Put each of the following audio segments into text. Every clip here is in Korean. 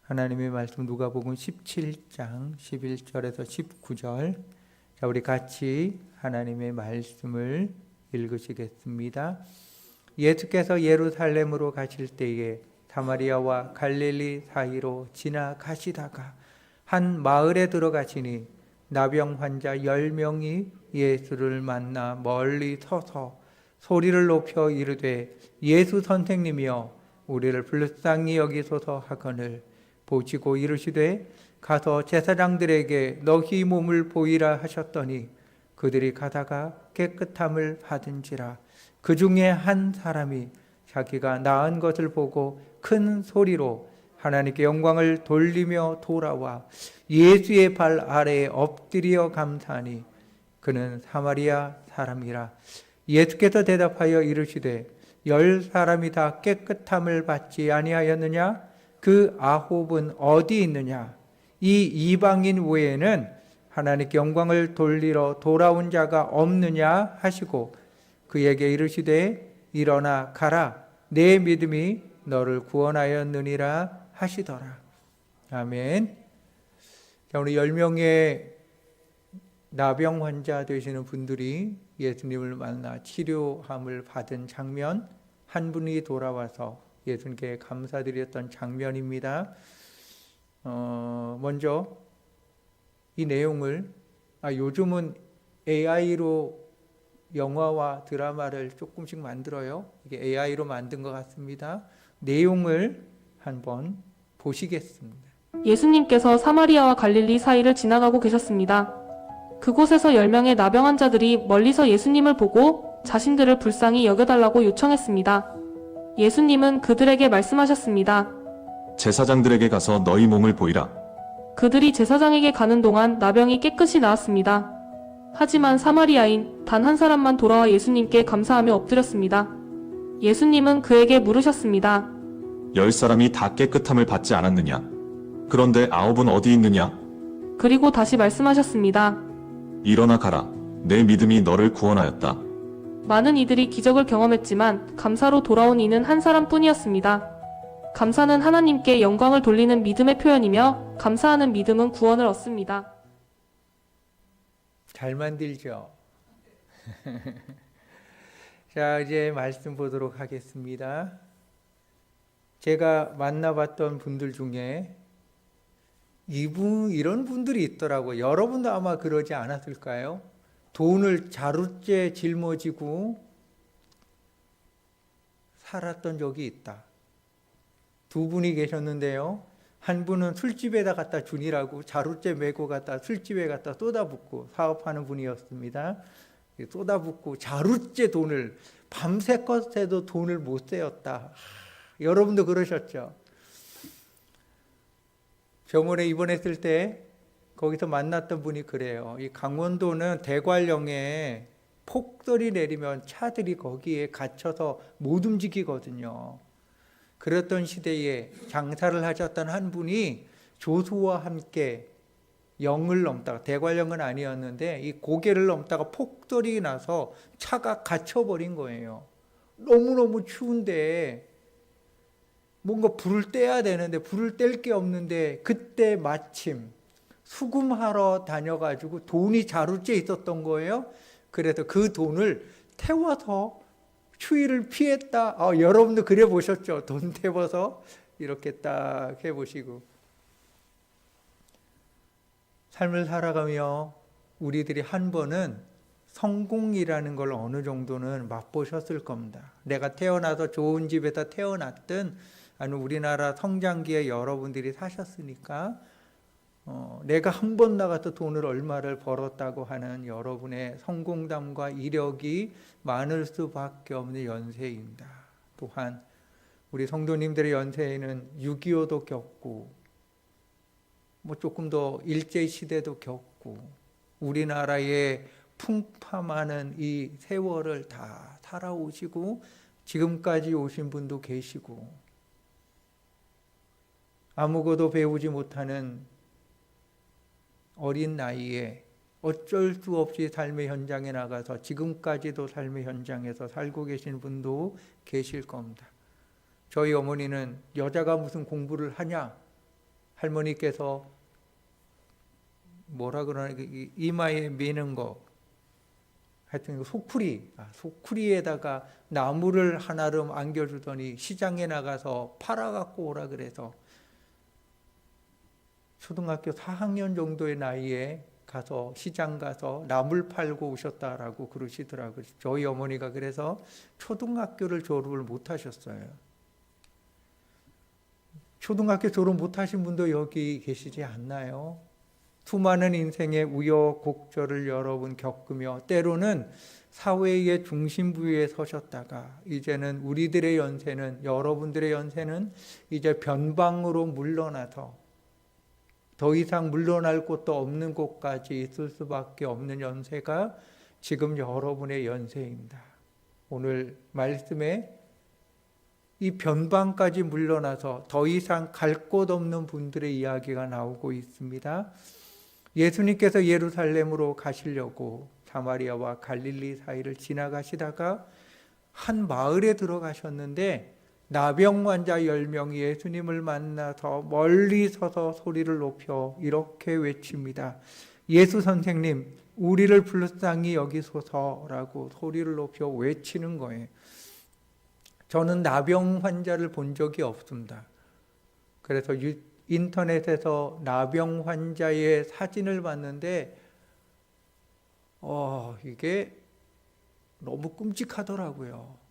하나님의 말씀 누가복음 17장 11절에서 19절. 자, 우리 같이 하나님의 말씀을 읽으시겠습니다. 예수께서 예루살렘으로 가실 때에 사마리아와 갈릴리 사이로 지나가시다가 한 마을에 들어가시니 나병 환자 10명이 예수를 만나 멀리 서서 소리를 높여 이르되 예수 선생님이여 우리를 불쌍히 여기소서 하거늘 보시고 이르시되 가서 제사장들에게 너희 몸을 보이라 하셨더니 그들이 가다가 깨끗함을 받은지라. 그 중에 한 사람이 자기가 나은 것을 보고 큰 소리로 하나님께 영광을 돌리며 돌아와 예수의 발 아래에 엎드려 감사하니 그는 사마리아 사람이라. 예수께서 대답하여 이르시되 10사람이 다 깨끗함을 받지 아니하였느냐? 그 9은 어디 있느냐? 이 이방인 외에는 하나님께 영광을 돌리러 돌아온 자가 없느냐 하시고 그에게 이르시되 일어나 가라 내 믿음이 너를 구원하였느니라 하시더라. 아멘. 자, 오늘 10명의 나병 환자 되시는 분들이 예수님을 만나 치료함을 받은 장면, 한 분이 돌아와서 예수님께 감사드렸던 장면입니다. 먼저 이 내용을 요즘은 AI로 영화와 드라마를 조금씩 만들어요. 이게 AI로 만든 것 같습니다. 내용을 한번 보시겠습니다. 예수님께서 사마리아와 갈릴리 사이를 지나가고 계셨습니다. 그곳에서 10명의 나병 환자들이 멀리서 예수님을 보고 자신들을 불쌍히 여겨달라고 요청했습니다. 예수님은 그들에게 말씀하셨습니다. 제사장들에게 가서 너희 몸을 보이라. 그들이 제사장에게 가는 동안 나병이 깨끗이 나았습니다. 하지만 사마리아인 단 한 사람만 돌아와 예수님께 감사하며 엎드렸습니다. 예수님은 그에게 물으셨습니다. 10사람이 다 깨끗함을 받지 않았느냐? 그런데 9은 어디 있느냐? 그리고 다시 말씀하셨습니다. 일어나 가라. 내 믿음이 너를 구원하였다. 많은 이들이 기적을 경험했지만 감사로 돌아온 이는 한 사람뿐이었습니다. 감사는 하나님께 영광을 돌리는 믿음의 표현이며 감사하는 믿음은 구원을 얻습니다. 잘 만들죠? 자, 이제 말씀 보도록 하겠습니다. 제가 만나봤던 분들 중에 이런 분들이 있더라고요. 여러분도 아마 그러지 않았을까요? 돈을 자루째 짊어지고 살았던 적이 있다. 두 분이 계셨는데요. 한 분은 술집에다 갖다 주니라고 자루째 메고 갖다 술집에 갖다 쏟아붓고 사업하는 분이었습니다. 쏟아붓고 자루째 돈을 밤새껏 새도 돈을 못 세었다. 여러분도 그러셨죠? 병원에 입원했을 때 거기서 만났던 분이 그래요. 이 강원도는 대관령에 폭설이 내리면 차들이 거기에 갇혀서 못 움직이거든요. 그랬던 시대에 장사를 하셨던 한 분이 조수와 함께 영을 넘다가, 대관령은 아니었는데 이 고개를 넘다가 폭설이 나서 차가 갇혀버린 거예요. 너무너무 추운데 뭔가 불을 떼야 되는데 불을 뗄 게 없는데 그때 마침 수금하러 다녀가지고 돈이 자루째 있었던 거예요. 그래서 그 돈을 태워서 추위를 피했다. 여러분도 그래 보셨죠? 돈 태워서 이렇게 딱 해보시고. 삶을 살아가며 우리들이 한 번은 성공이라는 걸 어느 정도는 맛보셨을 겁니다. 내가 태어나서 좋은 집에서 태어났든 아니면 우리나라 성장기에 여러분들이 사셨으니까 내가 한 번 나가서 돈을 얼마를 벌었다고 하는 여러분의 성공담과 이력이 많을 수밖에 없는 연세입니다. 또한 우리 성도님들의 연세에는 6.25도 겪고 조금 더 일제시대도 겪고 우리나라의 풍파많은 이 세월을 다 살아오시고 지금까지 오신 분도 계시고 아무것도 배우지 못하는 어린 나이에 어쩔 수 없이 삶의 현장에 나가서 지금까지도 삶의 현장에서 살고 계신 분도 계실 겁니다. 저희 어머니는 여자가 무슨 공부를 하냐? 할머니께서 뭐라 그러나 이마에 미는 거 하여튼 소쿠리에다가 나무를 하나름 안겨주더니 시장에 나가서 팔아갖고 오라 그래서 초등학교 4학년 정도의 나이에 가서 시장 가서 나물 팔고 오셨다라고 그러시더라고요. 저희 어머니가 그래서 초등학교를 졸업을 못 하셨어요. 초등학교 졸업 못 하신 분도 여기 계시지 않나요? 수많은 인생의 우여곡절을 여러분 겪으며 때로는 사회의 중심부에 서셨다가 이제는 우리들의 연세는, 여러분들의 연세는 이제 변방으로 물러나서 더 이상 물러날 곳도 없는 곳까지 있을 수밖에 없는 연세가 지금 여러분의 연세입니다. 오늘 말씀에 이 변방까지 물러나서 더 이상 갈 곳 없는 분들의 이야기가 나오고 있습니다. 예수님께서 예루살렘으로 가시려고 사마리아와 갈릴리 사이를 지나가시다가 한 마을에 들어가셨는데 나병 환자 10명이 예수님을 만나서 멀리 서서 소리를 높여 이렇게 외칩니다. 예수 선생님, 우리를 불쌍히 여기소서라고 소리를 높여 외치는 거예요. 저는 나병 환자를 본 적이 없습니다. 그래서 인터넷에서 나병 환자의 사진을 봤는데 이게 너무 끔찍하더라고요.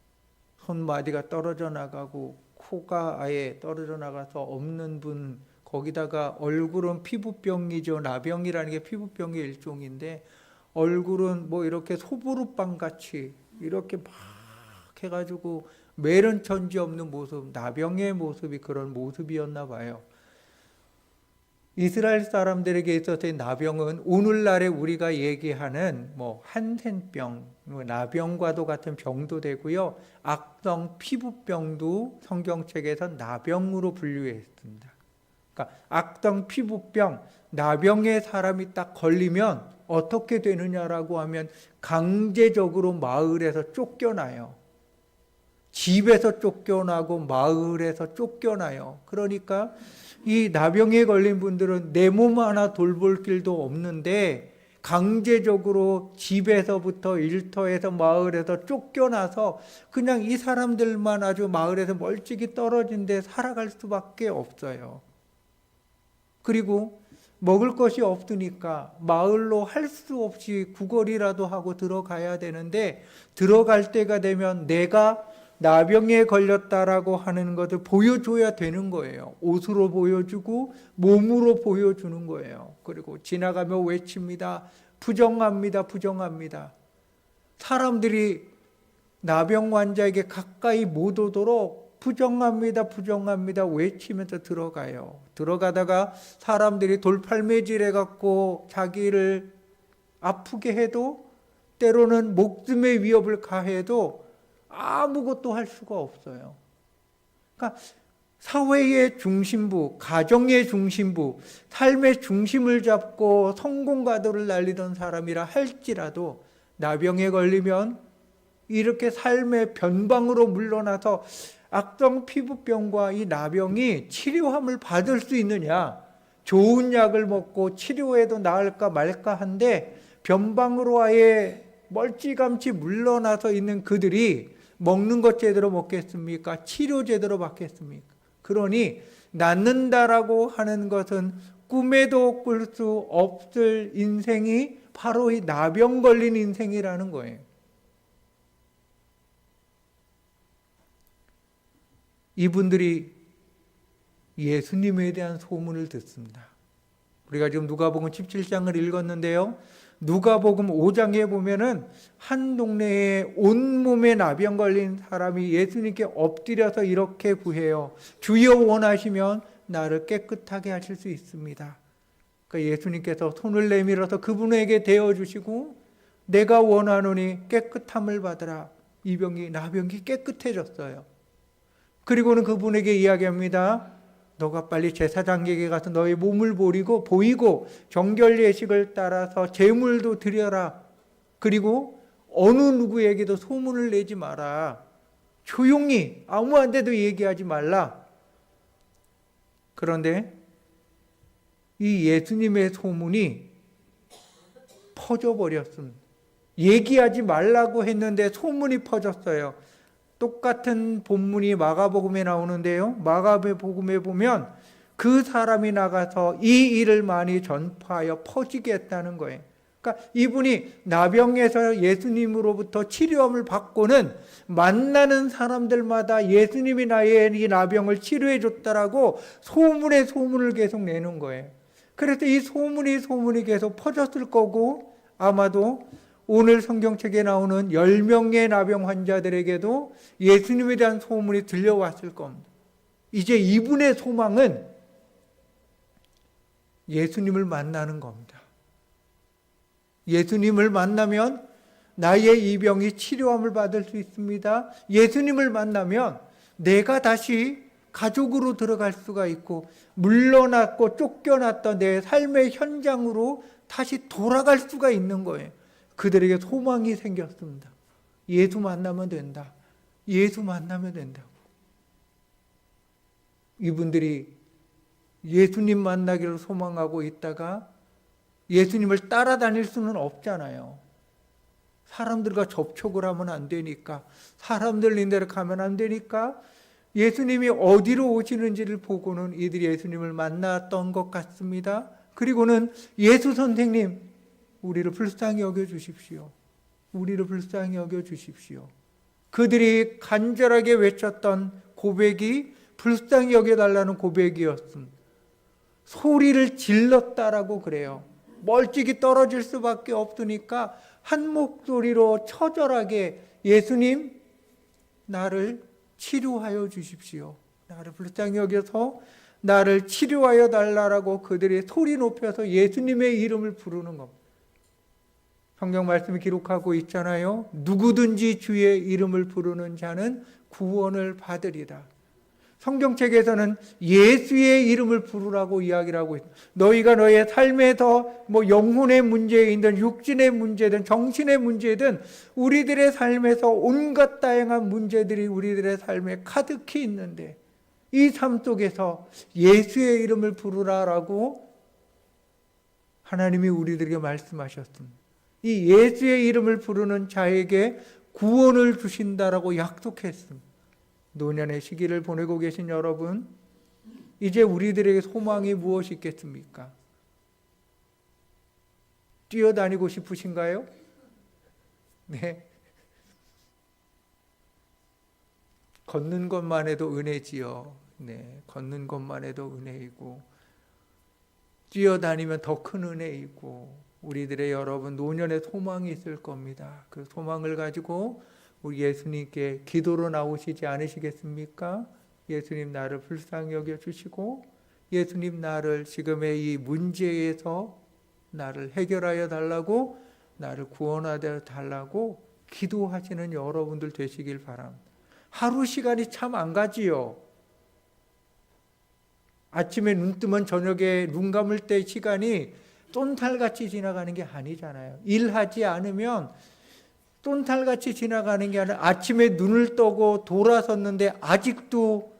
손마디가 떨어져 나가고 코가 아예 떨어져 나가서 없는 분, 거기다가 얼굴은 피부병이죠. 나병이라는 게 피부병의 일종인데 얼굴은 뭐 이렇게 소보루빵 같이 이렇게 막 해가지고 매련천지 없는 모습, 나병의 모습이 그런 모습이었나 봐요. 이스라엘 사람들에게 있어서의 나병은 오늘날에 우리가 얘기하는 한센병, 나병과도 같은 병도 되고요. 악성 피부병도 성경책에서 나병으로 분류했습니다. 그러니까 악성 피부병, 나병에 사람이 딱 걸리면 어떻게 되느냐라고 하면 강제적으로 마을에서 쫓겨나요. 집에서 쫓겨나고 마을에서 쫓겨나요. 그러니까 이 나병에 걸린 분들은 내 몸 하나 돌볼 길도 없는데 강제적으로 집에서부터 일터에서 마을에서 쫓겨나서 그냥 이 사람들만 아주 마을에서 멀찍이 떨어진 데 살아갈 수밖에 없어요. 그리고 먹을 것이 없으니까 마을로 할 수 없이 구걸이라도 하고 들어가야 되는데 들어갈 때가 되면 내가 나병에 걸렸다라고 하는 것을 보여줘야 되는 거예요. 옷으로 보여주고 몸으로 보여주는 거예요. 그리고 지나가며 외칩니다. 부정합니다. 부정합니다. 사람들이 나병 환자에게 가까이 못 오도록 부정합니다. 부정합니다. 외치면서 들어가요. 들어가다가 사람들이 돌팔매질해 갖고 자기를 아프게 해도 때로는 목숨의 위협을 가해도 아무것도 할 수가 없어요. 그러니까 사회의 중심부, 가정의 중심부, 삶의 중심을 잡고 성공가도를 날리던 사람이라 할지라도 나병에 걸리면 이렇게 삶의 변방으로 물러나서 악성 피부병과 이 나병이 치료함을 받을 수 있느냐, 좋은 약을 먹고 치료해도 나을까 말까 한데 변방으로 아예 멀찌감치 물러나서 있는 그들이 먹는 것 제대로 먹겠습니까? 치료 제대로 받겠습니까? 그러니 낫는다라고 하는 것은 꿈에도 꿀 수 없을 인생이 바로 이 나병 걸린 인생이라는 거예요. 이분들이 예수님에 대한 소문을 듣습니다. 우리가 지금 누가복음 17장을 읽었는데요. 누가복음 5장에 보면은 한 동네에 온몸에 나병 걸린 사람이 예수님께 엎드려서 이렇게 구해요. 주여 원하시면 나를 깨끗하게 하실 수 있습니다. 그러니까 예수님께서 손을 내밀어서 그분에게 대어주시고 내가 원하노니 깨끗함을 받으라. 이 병이 나병이 깨끗해졌어요. 그리고는 그분에게 이야기합니다. 너가 빨리 제사장에게 가서 너의 몸을 보이고 정결 예식을 따라서 제물도 드려라. 그리고 어느 누구에게도 소문을 내지 마라. 조용히 아무한테도 얘기하지 말라. 그런데 이 예수님의 소문이 퍼져버렸습니다. 얘기하지 말라고 했는데 소문이 퍼졌어요. 똑같은 본문이 마가복음에 나오는데요. 마가복음에 보면 그 사람이 나가서 이 일을 많이 전파하여 퍼지게 했다는 거예요. 그러니까 이분이 나병에서 예수님으로부터 치료함을 받고는 만나는 사람들마다 예수님이 나의 이 나병을 치료해 줬다라고 소문에 소문을 계속 내는 거예요. 그래서 이 소문이 계속 퍼졌을 거고, 아마도 오늘 성경책에 나오는 10명의 나병 환자들에게도 예수님에 대한 소문이 들려왔을 겁니다. 이제 이분의 소망은 예수님을 만나는 겁니다. 예수님을 만나면 나의 이 병이 치료함을 받을 수 있습니다. 예수님을 만나면 내가 다시 가족으로 들어갈 수가 있고, 물러났고 쫓겨났던 내 삶의 현장으로 다시 돌아갈 수가 있는 거예요. 그들에게 소망이 생겼습니다. 예수 만나면 된다. 예수 만나면 된다고. 이분들이 예수님 만나기를 소망하고 있다가 예수님을 따라다닐 수는 없잖아요. 사람들과 접촉을 하면 안 되니까, 사람들 인대로 가면 안 되니까 예수님이 어디로 오시는지를 보고는 이들이 예수님을 만났던 것 같습니다. 그리고는 예수 선생님, 우리를 불쌍히 여겨주십시오. 우리를 불쌍히 여겨주십시오. 그들이 간절하게 외쳤던 고백이 불쌍히 여겨달라는 고백이었습니다. 소리를 질렀다라고 그래요. 멀찍이 떨어질 수밖에 없으니까 한 목소리로 처절하게 예수님, 나를 치료하여 주십시오. 나를 불쌍히 여겨서 나를 치료하여 달라라고 그들이 소리 높여서 예수님의 이름을 부르는 겁니다. 성경 말씀이 기록하고 있잖아요. 누구든지 주의 이름을 부르는 자는 구원을 받으리라. 성경책에서는 예수의 이름을 부르라고 이야기를 하고 있습니다. 너희가 너의 삶에서 영혼의 문제이든 육신의 문제든 정신의 문제든 우리들의 삶에서 온갖 다양한 문제들이 우리들의 삶에 가득히 있는데, 이 삶 속에서 예수의 이름을 부르라라고 하나님이 우리들에게 말씀하셨습니다. 이 예수의 이름을 부르는 자에게 구원을 주신다라고 약속했습니다. 노년의 시기를 보내고 계신 여러분, 이제 우리들에게 소망이 무엇이 있겠습니까? 뛰어다니고 싶으신가요? 네. 걷는 것만 해도 은혜지요. 네. 걷는 것만 해도 은혜이고, 뛰어다니면 더 큰 은혜이고, 우리들의 여러분 노년의 소망이 있을 겁니다. 그 소망을 가지고 우리 예수님께 기도로 나오시지 않으시겠습니까? 예수님, 나를 불쌍히 여겨주시고 예수님, 나를 지금의 이 문제에서 나를 해결하여 달라고, 나를 구원하여 달라고 기도하시는 여러분들 되시길 바랍니다. 하루 시간이 참 안 가지요. 아침에 눈 뜨면 저녁에 눈 감을 때 시간이 똔탈같이 지나가는 게 아니잖아요. 일하지 않으면 똔탈같이 지나가는 게 아니라 아침에 눈을 뜨고 돌아섰는데 아직도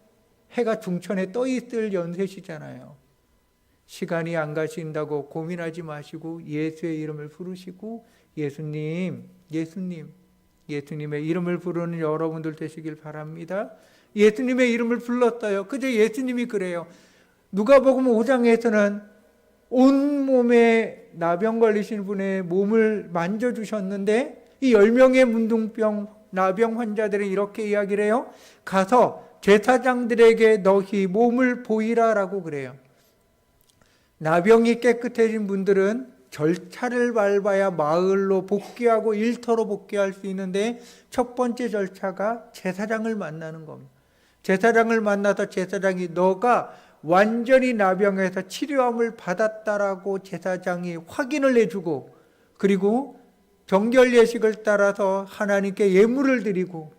해가 중천에 떠 있을 연세시잖아요. 시간이 안 가신다고 고민하지 마시고 예수의 이름을 부르시고 예수님, 예수님, 예수님의 이름을 부르는 여러분들 되시길 바랍니다. 예수님의 이름을 불렀어요. 그저 예수님이 그래요. 누가복음 5장에서는 온몸에 나병 걸리신 분의 몸을 만져주셨는데, 이 10명의 문둥병 나병 환자들은 이렇게 이야기를 해요. 가서 제사장들에게 너희 몸을 보이라라고 그래요. 나병이 깨끗해진 분들은 절차를 밟아야 마을로 복귀하고 일터로 복귀할 수 있는데, 첫 번째 절차가 제사장을 만나는 겁니다. 제사장을 만나서 제사장이 너가 완전히 나병에서 치료함을 받았다라고 제사장이 확인을 해주고, 그리고 정결 예식을 따라서 하나님께 예물을 드리고,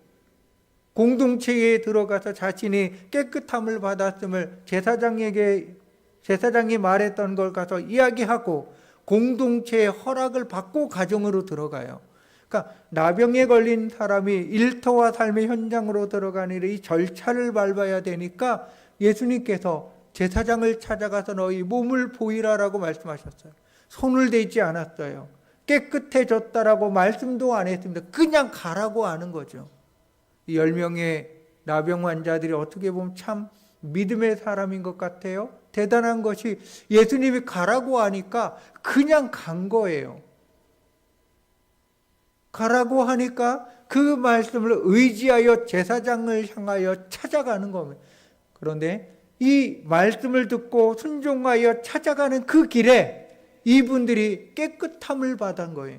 공동체에 들어가서 자신이 깨끗함을 받았음을 제사장이 말했던 걸 가서 이야기하고 공동체의 허락을 받고 가정으로 들어가요. 그러니까 나병에 걸린 사람이 일터와 삶의 현장으로 들어가는 이 절차를 밟아야 되니까 예수님께서 제사장을 찾아가서 너희 몸을 보이라라고 말씀하셨어요. 손을 대지 않았어요. 깨끗해졌다라고 말씀도 안 했습니다. 그냥 가라고 하는 거죠. 이 10명의 나병 환자들이 어떻게 보면 참 믿음의 사람인 것 같아요. 대단한 것이 예수님이 가라고 하니까 그냥 간 거예요. 가라고 하니까 그 말씀을 의지하여 제사장을 향하여 찾아가는 겁니다. 그런데 이 말씀을 듣고 순종하여 찾아가는 그 길에 이분들이 깨끗함을 받은 거예요.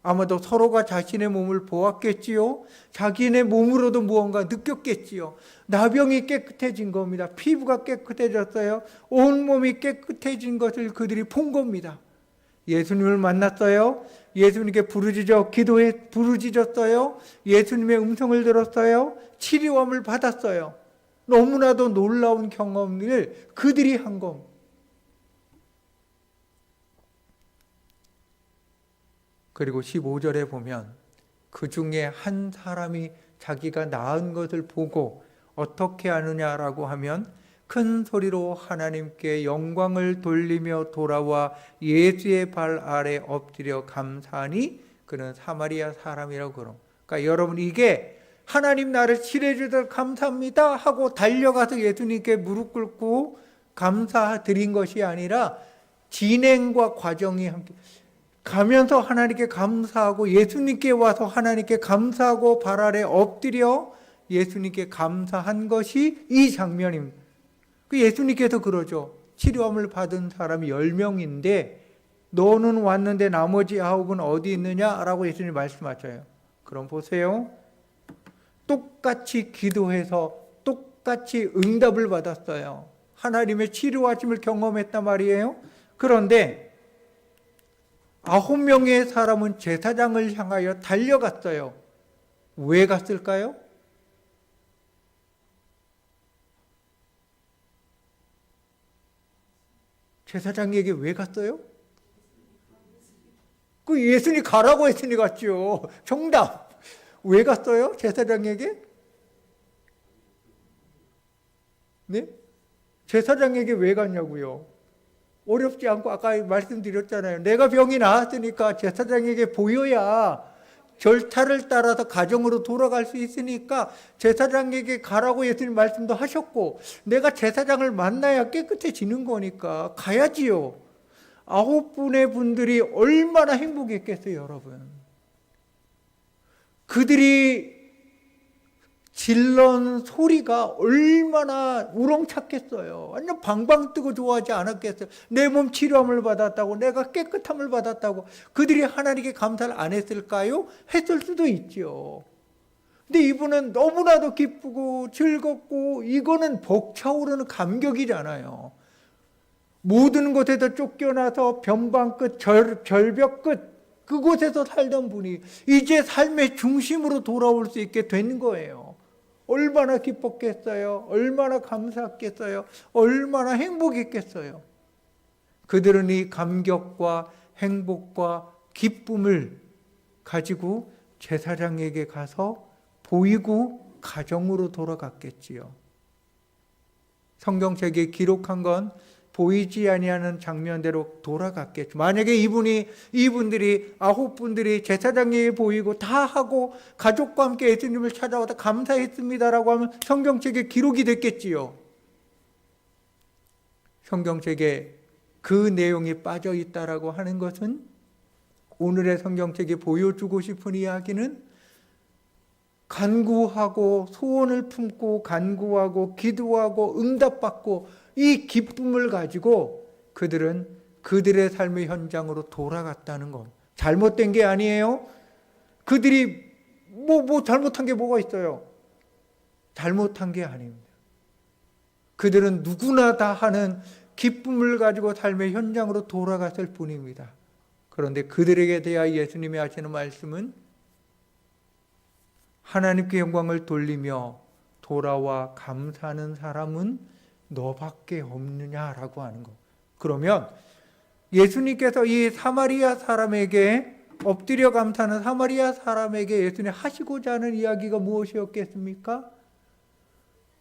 아마도 서로가 자신의 몸을 보았겠지요. 자기네 몸으로도 무언가 느꼈겠지요. 나병이 깨끗해진 겁니다. 피부가 깨끗해졌어요. 온몸이 깨끗해진 것을 그들이 본 겁니다. 예수님을 만났어요. 예수님께 부르짖었어요. 예수님의 음성을 들었어요. 치료함을 받았어요. 너무나도 놀라운 경험을 그들이 한 겁니다. 그리고 15절에 보면 그 중에 한 사람이 자기가 나은 것을 보고 어떻게 하느냐라고 하면 큰 소리로 하나님께 영광을 돌리며 돌아와 예수의 발 아래 엎드려 감사하니 그는 사마리아 사람이라고 그럼. 그러니까 여러분, 이게 하나님 나를 치료해 주셔서 감사합니다 하고 달려가서 예수님께 무릎 꿇고 감사드린 것이 아니라 진행과 과정이 함께 가면서 하나님께 감사하고 예수님께 와서 하나님께 감사하고 발 아래 엎드려 예수님께 감사한 것이 이 장면입니다. 예수님께서 그러죠. 치료함을 받은 사람이 10명인데 너는 왔는데 나머지 9은 어디 있느냐라고 예수님이 말씀하셔요. 그럼 보세요. 똑같이 기도해서 똑같이 응답을 받았어요. 하나님의 치료하심을 경험했단 말이에요. 그런데 9명의 사람은 제사장을 향하여 달려갔어요. 왜 갔을까요? 제사장에게 왜 갔어요? 그 예수님 가라고 했으니 갔죠. 정답. 왜 갔어요? 제사장에게? 네? 제사장에게 왜 갔냐고요? 어렵지 않고 아까 말씀드렸잖아요. 내가 병이 나았으니까 제사장에게 보여야 절차를 따라서 가정으로 돌아갈 수 있으니까 제사장에게 가라고 예수님 말씀도 하셨고, 내가 제사장을 만나야 깨끗해지는 거니까 가야지요. 9분의 분들이 얼마나 행복했겠어요, 여러분. 그들이 질른 소리가 얼마나 우렁찼겠어요. 완전 방방 뜨고 좋아하지 않았겠어요. 내 몸 치료함을 받았다고, 내가 깨끗함을 받았다고. 그들이 하나님께 감사를 안 했을까요? 했을 수도 있죠. 근데 이분은 너무나도 기쁘고 즐겁고 이거는 벅차오르는 감격이잖아요. 모든 곳에서 쫓겨나서 변방 끝, 절벽 끝 그곳에서 살던 분이 이제 삶의 중심으로 돌아올 수 있게 된 거예요. 얼마나 기뻤겠어요? 얼마나 감사했겠어요? 얼마나 행복했겠어요? 그들은 이 감격과 행복과 기쁨을 가지고 제사장에게 가서 보이고 가정으로 돌아갔겠지요. 성경책에 기록한 건 보이지 아니하는 장면대로 돌아갔겠죠. 만약에 이분들이 9분들이 제사장에게 보이고 다 하고 가족과 함께 예수님을 찾아와서 감사했습니다라고 하면 성경책에 기록이 됐겠지요. 성경책에 그 내용이 빠져 있다라고 하는 것은 오늘의 성경책이 보여주고 싶은 이야기는 간구하고 소원을 품고 간구하고 기도하고 응답받고 이 기쁨을 가지고 그들은 그들의 삶의 현장으로 돌아갔다는 것. 잘못된 게 아니에요. 그들이 잘못한 게 뭐가 있어요? 잘못한 게 아닙니다. 그들은 누구나 다 하는 기쁨을 가지고 삶의 현장으로 돌아갔을 뿐입니다. 그런데 그들에게 대하여 예수님이 하시는 말씀은 하나님께 영광을 돌리며 돌아와 감사하는 사람은 너밖에 없느냐라고 하는 거. 그러면 예수님께서 이 사마리아 사람에게 엎드려 감사하는 사마리아 사람에게 예수님 하시고자 하는 이야기가 무엇이었겠습니까?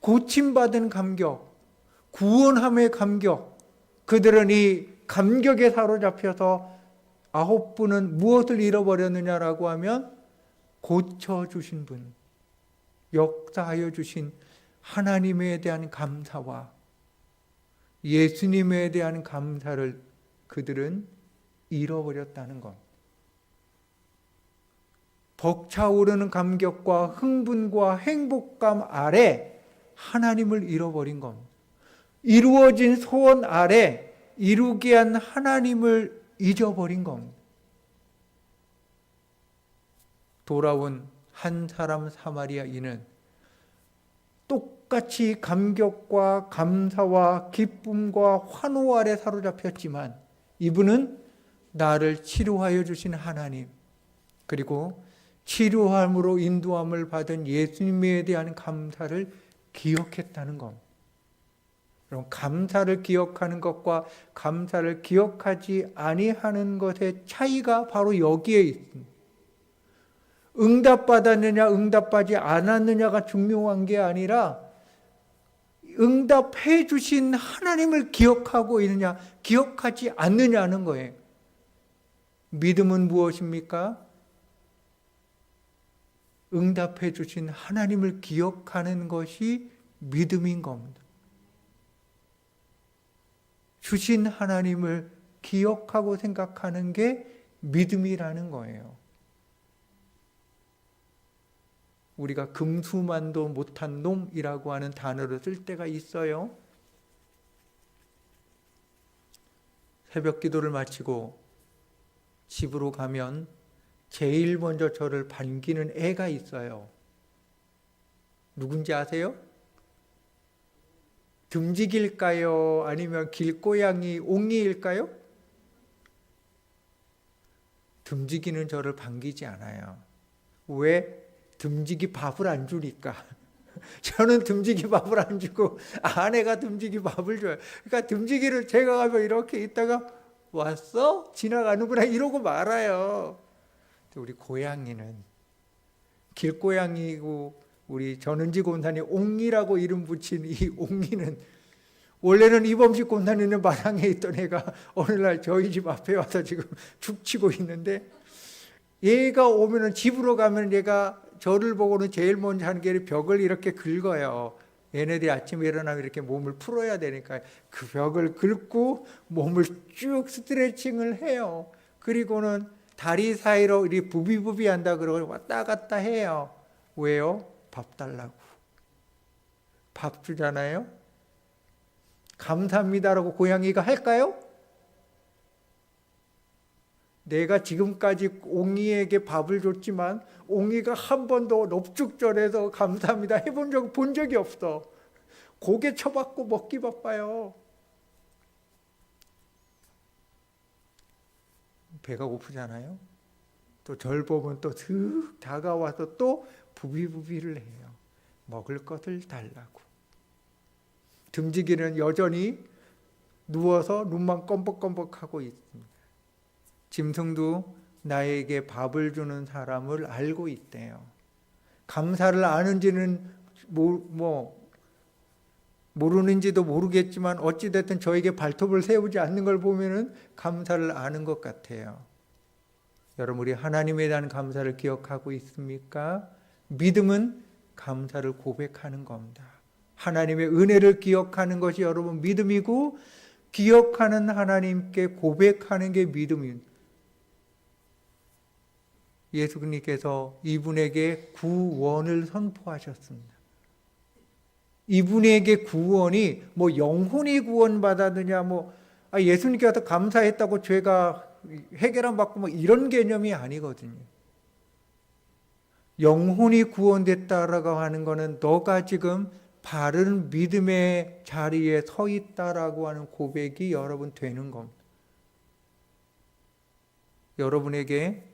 고침받은 감격, 구원함의 감격. 그들은 이 감격에 사로잡혀서 9분은 무엇을 잃어버렸느냐라고 하면 고쳐주신 분, 역사하여 주신 하나님에 대한 감사와 예수님에 대한 감사를 그들은 잃어버렸다는 것. 벅차오르는 감격과 흥분과 행복감 아래 하나님을 잃어버린 것. 이루어진 소원 아래 이루게 한 하나님을 잊어버린 것. 돌아온 한 사람 사마리아인은 똑같이 감격과 감사와 기쁨과 환호 아래 사로잡혔지만 이분은 나를 치료하여 주신 하나님, 그리고 치료함으로 인도함을 받은 예수님에 대한 감사를 기억했다는 것. 그럼 감사를 기억하는 것과 감사를 기억하지 아니하는 것의 차이가 바로 여기에 있습니다. 응답받았느냐 응답받지 않았느냐가 중요한 게 아니라 응답해 주신 하나님을 기억하고 있느냐 기억하지 않느냐는 거예요. 믿음은 무엇입니까? 응답해 주신 하나님을 기억하는 것이 믿음인 겁니다. 주신 하나님을 기억하고 생각하는 게 믿음이라는 거예요. 우리가 금수만도 못한 놈이라고 하는 단어를 쓸 때가 있어요. 새벽 기도를 마치고 집으로 가면 제일 먼저 저를 반기는 애가 있어요. 누군지 아세요? 듬직일까요? 아니면 길고양이 옹이일까요? 듬직이는 저를 반기지 않아요. 왜? 듬직이 밥을 안 주니까. 저는 듬직이 밥을 안 주고 아내가 듬직이 밥을 줘요. 그러니까 듬직이를 제가 가면 이렇게 있다가 왔어? 지나가는구나 이러고 말아요. 우리 고양이는 길고양이고 우리 전은지 곤사님 옹이라고 이름 붙인 이 옹이는 원래는 이범식 곤사님은 마당에 있던 애가 오늘날 저희 집 앞에 와서 지금 죽치고 있는데 얘가 오면은 집으로 가면 얘가 저를 보고는 제일 먼저 하는 게 벽을 이렇게 긁어요. 얘네들이 아침에 일어나면 이렇게 몸을 풀어야 되니까 그 벽을 긁고 몸을 쭉 스트레칭을 해요. 그리고는 다리 사이로 이렇게 부비부비 한다 그러고 왔다 갔다 해요. 왜요? 밥 달라고. 밥 주잖아요. 감사합니다라고 고양이가 할까요? 내가 지금까지 옹이에게 밥을 줬지만 옹이가 한 번도 넙죽절해서 감사합니다 본 적이 없어. 고개 쳐박고 먹기 바빠요. 배가 고프잖아요. 또 절 보면 또 슥 다가와서 또 부비부비를 해요. 먹을 것을 달라고. 듬직이는 여전히 누워서 눈만 껌벅껌벅하고 있습니다. 짐승도 나에게 밥을 주는 사람을 알고 있대요. 감사를 아는지는 모르는지도 모르겠지만 어찌됐든 저에게 발톱을 세우지 않는 걸 보면은 감사를 아는 것 같아요. 여러분, 우리 하나님에 대한 감사를 기억하고 있습니까? 믿음은 감사를 고백하는 겁니다. 하나님의 은혜를 기억하는 것이 여러분 믿음이고, 기억하는 하나님께 고백하는 게 믿음입니다. 예수님께서 이분에게 구원을 선포하셨습니다. 이분에게 구원이 영혼이 구원받았느냐, 예수님께서 감사했다고 죄가 해결안 받고 이런 개념이 아니거든요. 영혼이 구원됐다라고 하는 것은 너가 지금 바른 믿음의 자리에 서 있다라고 하는 고백이 여러분 되는 겁니다. 여러분에게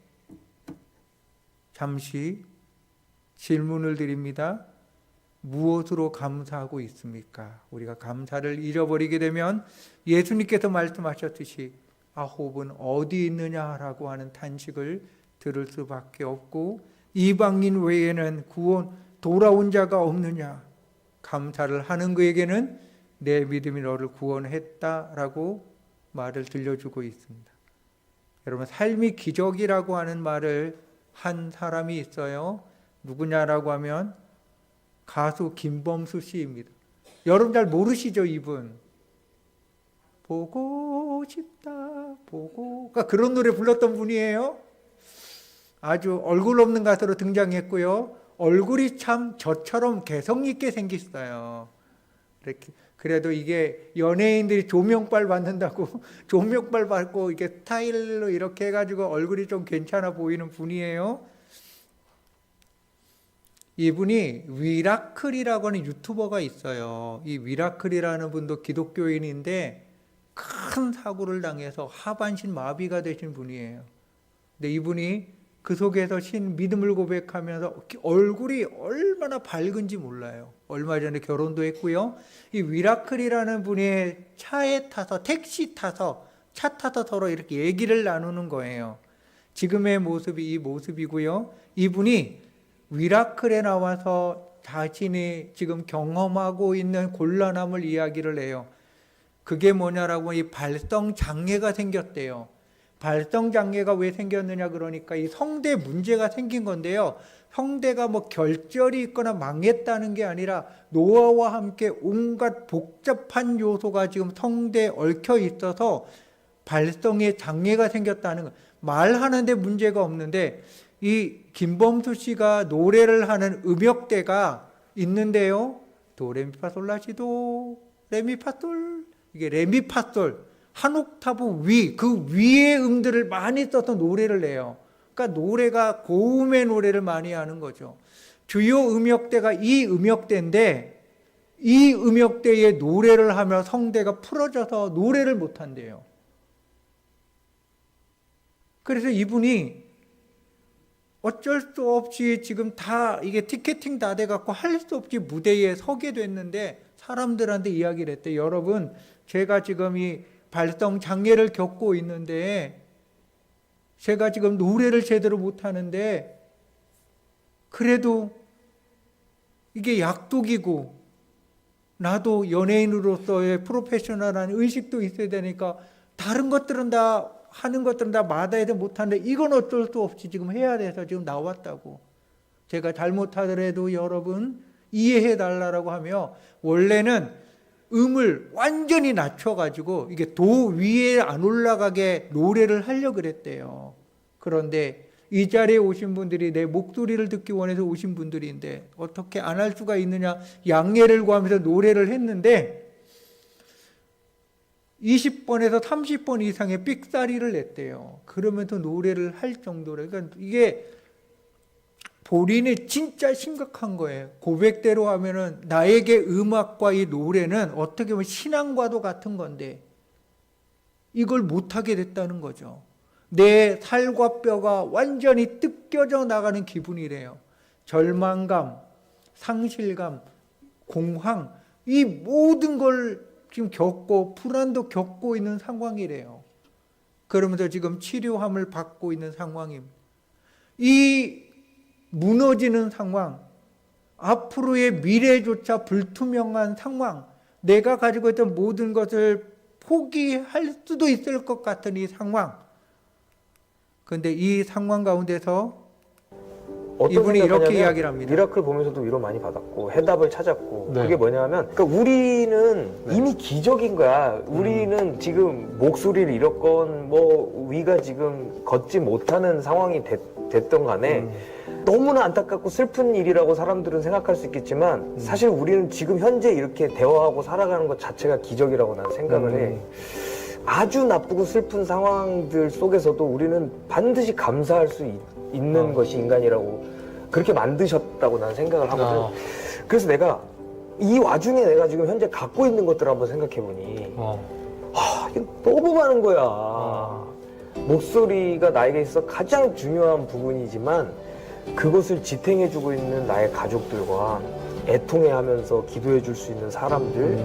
잠시 질문을 드립니다. 무엇으로 감사하고 있습니까? 우리가 감사를 잃어버리게 되면 예수님께서 말씀하셨듯이 아홉은 어디 있느냐라고 하는 탄식을 들을 수밖에 없고, 이방인 외에는 구원 돌아온 자가 없느냐. 감사를 하는 그에게는 내 믿음이 너를 구원했다라고 말을 들려주고 있습니다. 여러분, 삶이 기적이라고 하는 말을 한 사람이 있어요. 누구냐라고 하면 가수 김범수 씨입니다. 여러분 잘 모르시죠, 이분? 보고 싶다, 보고. 그러니까 그런 노래 불렀던 분이에요. 아주 얼굴 없는 가수로 등장했고요. 얼굴이 참 저처럼 개성 있게 생겼어요. 이렇게. 그래도 이게 연예인들이 조명빨 받는다고 조명빨 받고 이게 스타일로 이렇게 해가지고 얼굴이 좀 괜찮아 보이는 분이에요. 이분이 위라클이라고 하는 유튜버가 있어요. 이 위라클이라는 분도 기독교인인데 큰 사고를 당해서 하반신 마비가 되신 분이에요. 근데 이분이 그 속에서 믿음을 고백하면서 얼굴이 얼마나 밝은지 몰라요. 얼마 전에 결혼도 했고요. 이 위라클이라는 분이 차에 타서 택시 타서 차 타서 서로 이렇게 얘기를 나누는 거예요. 지금의 모습이 이 모습이고요. 이분이 위라클에 나와서 자신이 지금 경험하고 있는 곤란함을 이야기를 해요. 그게 뭐냐라고 이 발성 장애가 생겼대요. 발성 장애가 왜 생겼느냐 그러니까 이 성대 문제가 생긴 건데요. 성대가 뭐 결절이 있거나 망했다는 게 아니라 노화와 함께 온갖 복잡한 요소가 지금 성대에 얽혀 있어서 발성에 장애가 생겼다는 거. 말하는데 문제가 없는데 이 김범수 씨가 노래를 하는 음역대가 있는데요. 도레미파솔라시도 레미파솔, 이게 레미파솔 한 옥타브 위, 그 위의 음들을 많이 써서 노래를 내요. 그러니까 노래가 고음의 노래를 많이 하는 거죠. 주요 음역대가 이 음역대인데 이 음역대에 노래를 하며 성대가 풀어져서 노래를 못 한대요. 그래서 이분이 어쩔 수 없이 지금 다 이게 티켓팅 다 돼갖고 할 수 없이 무대에 서게 됐는데 사람들한테 이야기를 했대. 여러분, 제가 지금 이 발성 장애를 겪고 있는데 제가 지금 노래를 제대로 못하는데 그래도 이게 약독이고 나도 연예인으로서의 프로페셔널한 의식도 있어야 되니까 다른 것들은 다 하는 것들은 다 마다해도 못하는데 이건 어쩔 수 없이 지금 해야 돼서 지금 나왔다고. 제가 잘못하더라도 여러분 이해해 달라고 하며 원래는 음을 완전히 낮춰가지고 이게 도 위에 안 올라가게 노래를 하려고 그랬대요. 그런데 이 자리에 오신 분들이 내 목소리를 듣기 원해서 오신 분들인데 어떻게 안 할 수가 있느냐 양해를 구하면서 노래를 했는데 20번에서 30번 이상의 삑사리를 냈대요. 그러면서 노래를 할 정도로. 그러니까 이게 본인이 진짜 심각한 거예요. 고백대로 하면은 나에게 음악과 이 노래는 어떻게 보면 신앙과도 같은 건데 이걸 못하게 됐다는 거죠. 내 살과 뼈가 완전히 뜯겨져 나가는 기분이래요. 절망감, 상실감, 공황, 이 모든 걸 지금 겪고 불안도 겪고 있는 상황이래요. 그러면서 지금 치료함을 받고 있는 상황입니다. 이 무너지는 상황, 앞으로의 미래조차 불투명한 상황, 내가 가지고 있던 모든 것을 포기할 수도 있을 것 같은 이 상황. 그런데 이 상황 가운데서 이분이 이렇게 이야기를 합니다. 미라클 보면서도 위로 많이 받았고 해답을 찾았고 네. 그게 뭐냐면 그러니까 우리는 이미 기적인 거야. 우리는 지금 목소리를 잃었건 뭐 위가 지금 걷지 못하는 상황이 됐던 간에 너무나 안타깝고 슬픈 일이라고 사람들은 생각할 수 있겠지만 사실 우리는 지금 현재 이렇게 대화하고 살아가는 것 자체가 기적이라고 나는 생각을 해. 아주 나쁘고 슬픈 상황들 속에서도 우리는 반드시 감사할 수 있는 것이 인간이라고 그렇게 만드셨다고 나는 생각을 하거든. 그래서 내가 이 와중에 내가 지금 현재 갖고 있는 것들을 한번 생각해보니 이게 너무 많은 거야. 목소리가 나에게 있어 가장 중요한 부분이지만 그것을 지탱해주고 있는 나의 가족들과 애통해하면서 기도해줄 수 있는 사람들,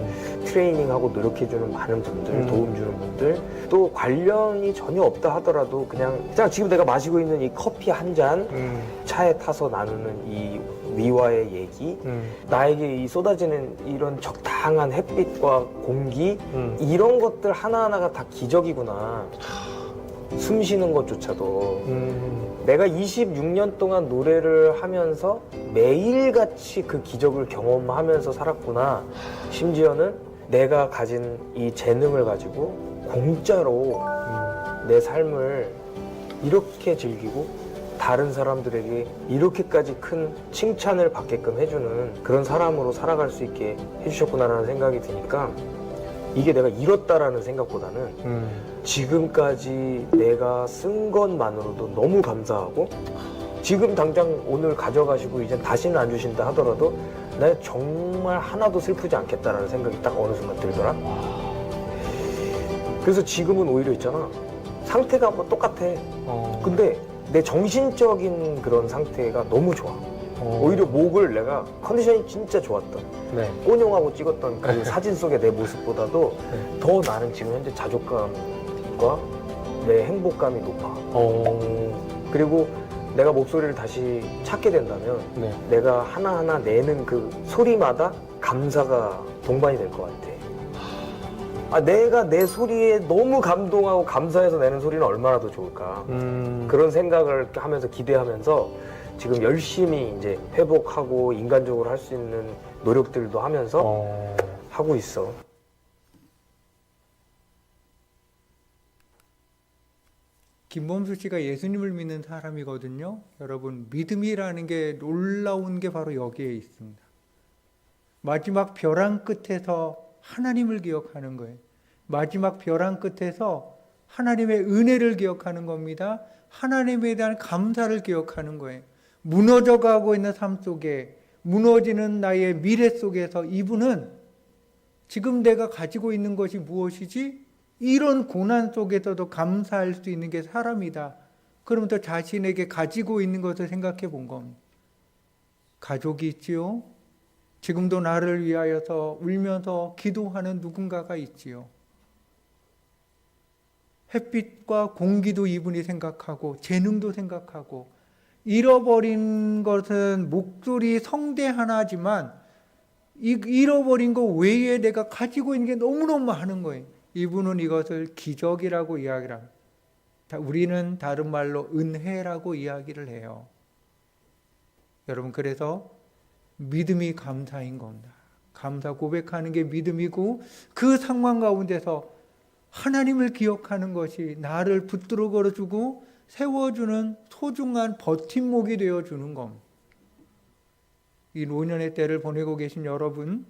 트레이닝하고 노력해주는 많은 분들, 도움주는 분들, 또 관련이 전혀 없다 하더라도 그냥 지금 내가 마시고 있는 이 커피 한 잔, 차에 타서 나누는 이 위와의 얘기, 나에게 이 쏟아지는 이런 적당한 햇빛과 공기, 이런 것들 하나하나가 다 기적이구나. 숨 쉬는 것조차도. 내가 26년 동안 노래를 하면서 매일같이 그 기적을 경험하면서 살았구나. 심지어는 내가 가진 이 재능을 가지고 공짜로 내 삶을 이렇게 즐기고 다른 사람들에게 이렇게까지 큰 칭찬을 받게끔 해주는 그런 사람으로 살아갈 수 있게 해주셨구나라는 생각이 드니까 이게 내가 잃었다라는 생각보다는 지금까지 내가 쓴 것만으로도 너무 감사하고 지금 당장 오늘 가져가시고 이제 다시는 안 주신다 하더라도 나 정말 하나도 슬프지 않겠다라는 생각이 딱 어느 순간 들더라. 그래서 지금은 오히려 있잖아. 상태가 뭐 똑같아. 근데 내 정신적인 그런 상태가 너무 좋아. 오히려 목을 내가 컨디션이 진짜 좋았던 꼬뇽하고 찍었던 그 사진 속의 내 모습보다도 더 나는 지금 현재 자존감과 내 행복감이 높아. 그리고 내가 목소리를 다시 찾게 된다면 내가 하나하나 내는 그 소리마다 감사가 동반이 될 것 같아. 내가 내 소리에 너무 감동하고 감사해서 내는 소리는 얼마나 더 좋을까. 그런 생각을 하면서 기대하면서 지금 열심히 이제 회복하고 인간적으로 할 수 있는 노력들도 하면서 하고 있어. 김범수 씨가 예수님을 믿는 사람이거든요. 여러분, 믿음이라는 게 놀라운 게 바로 여기에 있습니다. 마지막 벼랑 끝에서 하나님을 기억하는 거예요. 마지막 벼랑 끝에서 하나님의 은혜를 기억하는 겁니다. 하나님에 대한 감사를 기억하는 거예요. 무너져가고 있는 삶 속에, 무너지는 나의 미래 속에서 이분은 지금 내가 가지고 있는 것이 무엇이지? 이런 고난 속에서도 감사할 수 있는 게 사람이다. 그러면서 자신에게 가지고 있는 것을 생각해 본 겁니다. 가족이 있지요. 지금도 나를 위하여서 울면서 기도하는 누군가가 있지요. 햇빛과 공기도 이분이 생각하고 재능도 생각하고 잃어버린 것은 목소리 성대 하나지만 잃어버린 것 외에 내가 가지고 있는 게 너무너무 많은 거예요. 이분은 이것을 기적이라고 이야기를 합니다. 우리는 다른 말로 은혜라고 이야기를 해요. 여러분, 그래서 믿음이 감사인 겁니다. 감사 고백하는 게 믿음이고 그 상황 가운데서 하나님을 기억하는 것이 나를 붙들어 걸어주고 세워주는 소중한 버팀목이 되어주는 겁니다. 이 노년의 때를 보내고 계신 여러분,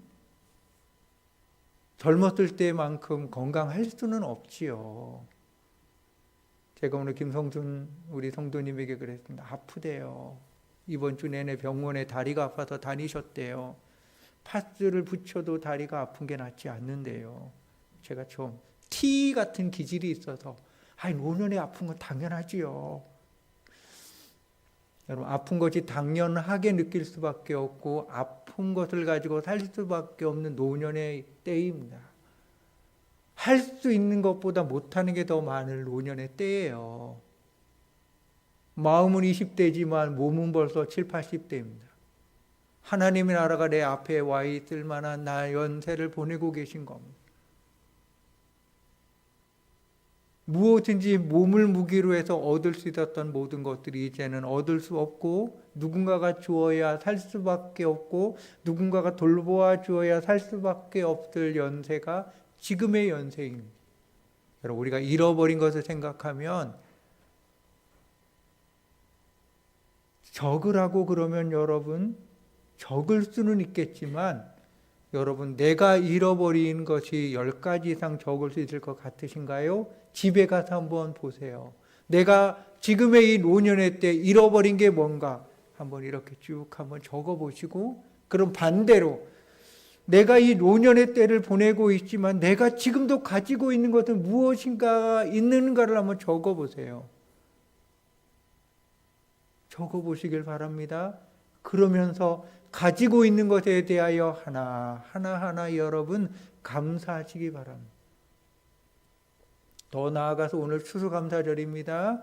젊었을 때만큼 건강할 수는 없지요. 제가 오늘 김성준 우리 성도님에게 그랬습니다. 아프대요. 이번 주 내내 병원에 다리가 아파서 다니셨대요. 파스를 붙여도 다리가 아픈 게 낫지 않는데요. 제가 좀 티 같은 기질이 있어서 노년에 아픈 건 당연하지요. 여러분, 아픈 것이 당연하게 느낄 수밖에 없고 아픈 것을 가지고 살 수밖에 없는 노년의 때입니다. 할 수 있는 것보다 못하는 게 더 많은 노년의 때예요. 마음은 20대지만 몸은 벌써 7, 80대입니다. 하나님의 나라가 내 앞에 와 있을 만한 연세를 보내고 계신 겁니다. 무엇인지 몸을 무기로 해서 얻을 수 있었던 모든 것들이 이제는 얻을 수 없고 누군가가 주어야 살 수밖에 없고 누군가가 돌보아 주어야 살 수밖에 없을 연세가 지금의 연세입니다. 여러분, 우리가 잃어버린 것을 생각하면 적으라고 그러면 여러분 적을 수는 있겠지만 여러분, 내가 잃어버린 것이 10가지 이상 적을 수 있을 것 같으신가요? 집에 가서 한번 보세요. 내가 지금의 이 노년의 때 잃어버린 게 뭔가 한번 이렇게 쭉 한번 적어보시고, 그럼 반대로 내가 이 노년의 때를 보내고 있지만 내가 지금도 가지고 있는 것은 무엇인가 있는가를 한번 적어보세요. 적어보시길 바랍니다. 그러면서 가지고 있는 것에 대하여 하나하나 여러분 감사하시기 바랍니다. 더 나아가서 오늘 추수감사절입니다.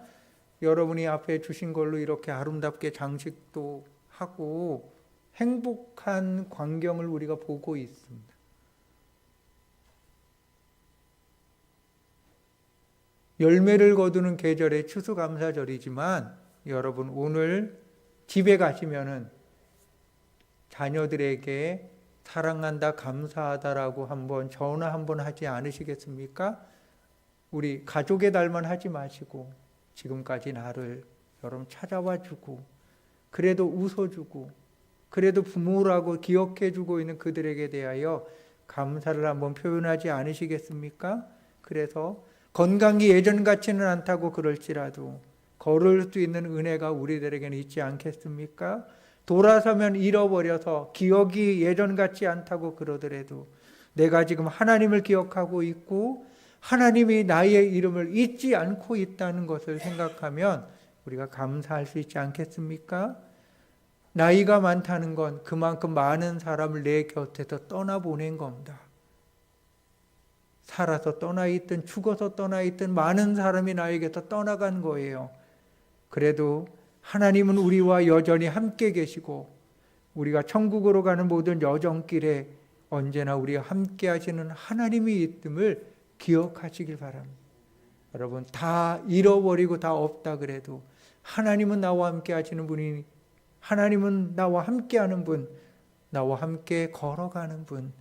여러분이 앞에 주신 걸로 이렇게 아름답게 장식도 하고 행복한 광경을 우리가 보고 있습니다. 열매를 거두는 계절의 추수감사절이지만 여러분 오늘 집에 가시면은 자녀들에게 사랑한다, 감사하다라고 한번 전화 한번 하지 않으시겠습니까? 우리 가족의 달만 하지 마시고 지금까지 나를 여러분 찾아와 주고 그래도 웃어주고 그래도 부모라고 기억해주고 있는 그들에게 대하여 감사를 한번 표현하지 않으시겠습니까? 그래서 건강이 예전 같지는 않다고 그럴지라도 걸을 수 있는 은혜가 우리들에게는 있지 않겠습니까? 돌아서면 잃어버려서 기억이 예전 같지 않다고 그러더라도 내가 지금 하나님을 기억하고 있고 하나님이 나의 이름을 잊지 않고 있다는 것을 생각하면 우리가 감사할 수 있지 않겠습니까? 나이가 많다는 건 그만큼 많은 사람을 내 곁에서 떠나보낸 겁니다. 살아서 떠나있든 죽어서 떠나있든 많은 사람이 나에게서 떠나간 거예요. 그래도 하나님은 우리와 여전히 함께 계시고 우리가 천국으로 가는 모든 여정길에 언제나 우리와 함께 하시는 하나님이 있음을 기억하시길 바랍니다. 여러분 다 잃어버리고 다 없다 그래도 하나님은 나와 함께 하시는 분이 하나님은 나와 함께 하는 분, 나와 함께 걸어가는 분,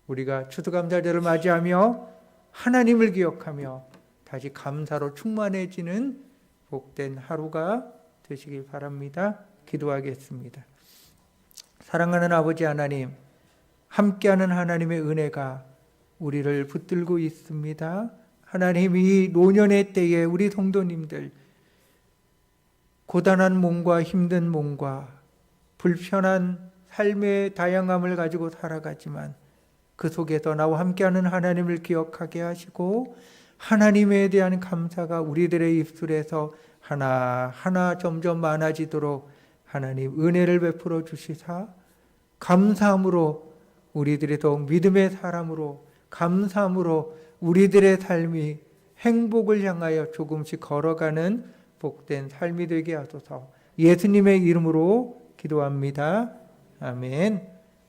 우리가 추수감사절을 맞이하며 하나님을 기억하며 다시 감사로 충만해지는 복된 하루가 되시길 바랍니다. 기도하겠습니다. 사랑하는 아버지 하나님, 함께하는 하나님의 은혜가 우리를 붙들고 있습니다. 하나님, 이 노년의 때에 우리 성도님들 고단한 몸과 힘든 몸과 불편한 삶의 다양함을 가지고 살아가지만 그 속에서 나와 함께하는 하나님을 기억하게 하시고 하나님에 대한 감사가 우리들의 입술에서 하나하나 점점 많아지도록 하나님 은혜를 베풀어 주시사 감사함으로 우리들이 더욱 믿음의 사람으로 감사함으로 우리들의 삶이 행복을 향하여 조금씩 걸어가는 복된 삶이 되게 하소서. 예수님의 이름으로 기도합니다. 아멘.